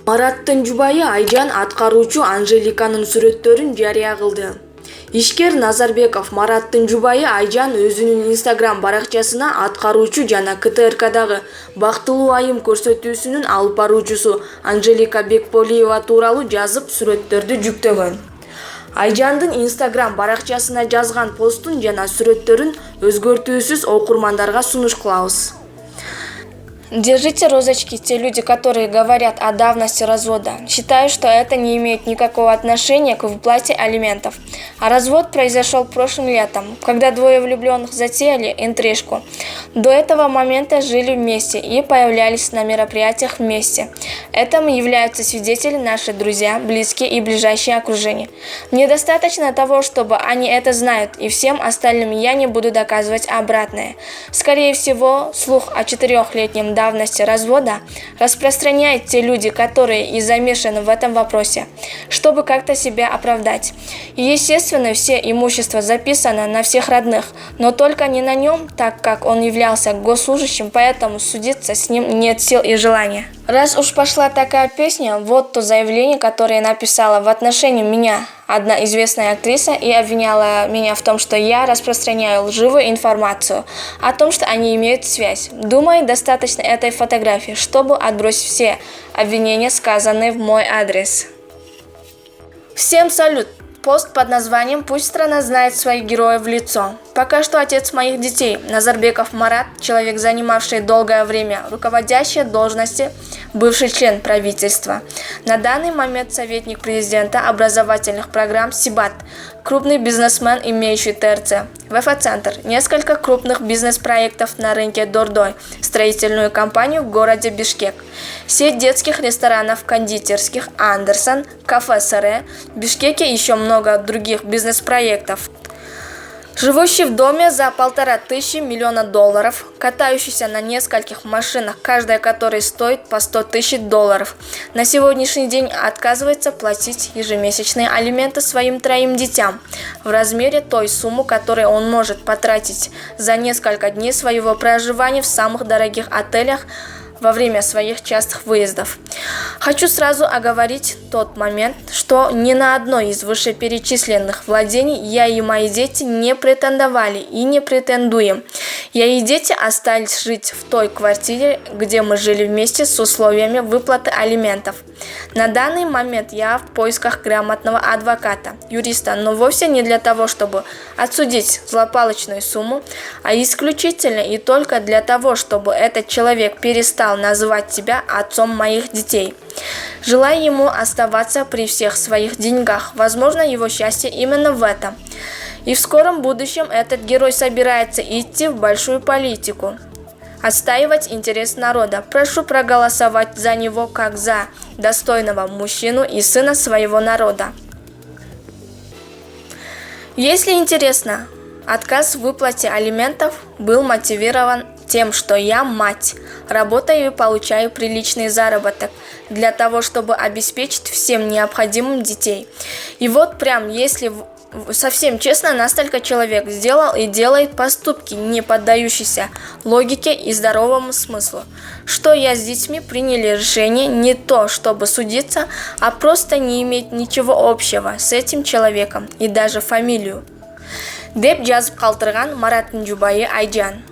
Мараттын жубайы Айжан аткаруучу Анжеликанын сүрөттөрүн жарыя кылды. Ишкер Назарбеков Мараттын жубайы Айжан өзүнүн Instagram баракчасына аткаруучу жана КТРКдагы бактылуу айым көрсөтүүсүнүн алып баруучусу Анжелика Бекполиева тууралуу жазып, сүрөттөрдү жүктөгөн. Айжандын Instagram баракчасына жазган постун жана сүрөттөрүн өзгөртүүсүз окурмандарга сунуш кылабыз. Держите розочки те люди, которые говорят о давности развода. Считаю, что это не имеет никакого отношения к выплате алиментов. А развод произошел прошлым летом, когда двое влюбленных затеяли интрижку. До этого момента жили вместе и появлялись на мероприятиях вместе. Этому являются свидетели наши друзья, близкие и ближайшее окружение. Мне достаточно того, чтобы они это знают, и всем остальным я не буду доказывать обратное. Скорее всего, слух о 4-летнем давности развода распространяют те люди, которые и замешаны в этом вопросе, чтобы как-то себя оправдать. И, естественно, все имущество записано на всех родных, но только не на нем, так как он являлся госслужащим, поэтому судиться с ним нет сил и желания. Раз уж пошла такая песня, вот то заявление, которое написала в отношении меня одна известная актриса и обвиняла меня в том, что я распространяю лживую информацию о том, что они имеют связь. Думаю, достаточно этой фотографии, чтобы отбросить все обвинения, сказанные в мой адрес. Всем салют! Пост под названием «Пусть страна знает своих героев в лицо». Пока что отец моих детей, Назарбеков Марат, человек, занимавший долгое время руководящие должности, бывший член правительства. На данный момент советник президента образовательных программ СИБАТ, крупный бизнесмен, имеющий ТРЦ, ВФ-центр, несколько крупных бизнес-проектов на рынке Дордой, строительную компанию в городе Бишкек, сеть детских ресторанов кондитерских «Андерсон», кафе «Саре», в Бишкеке еще много других бизнес-проектов. Живущий в доме за $1500 миллиона, катающийся на нескольких машинах, каждая которой стоит по $100 000, на сегодняшний день отказывается платить ежемесячные алименты своим 3 детям в размере той суммы, которую он может потратить за несколько дней своего проживания в самых дорогих отелях во время своих частых выездов. Хочу сразу оговорить тот момент, что ни на одно из вышеперечисленных владений я и мои дети не претендовали и не претендуем. Я и дети остались жить в той квартире, где мы жили вместе с условиями выплаты алиментов. На данный момент я в поисках грамотного адвоката, юриста, но вовсе не для того, чтобы отсудить злополучную сумму, а исключительно и только для того, чтобы этот человек перестал называть тебя отцом моих детей. Желаю ему оставаться при всех своих деньгах. Возможно, его счастье именно в этом. И в скором будущем этот герой собирается идти в большую политику, отстаивать интерес народа. Прошу проголосовать за него как за достойного мужчину и сына своего народа. Если интересно, отказ в выплате алиментов был мотивирован тем, что я мать, работаю и получаю приличный заработок для того, чтобы обеспечить всем необходимым детей. И вот прям, если совсем честно, настолько человек сделал и делает поступки, не поддающиеся логике и здоровому смыслу, что я с детьми приняли решение не то, чтобы судиться, а просто не иметь ничего общего с этим человеком и даже фамилию. Деп жазып калтырган Мараттын жубайы Айжан.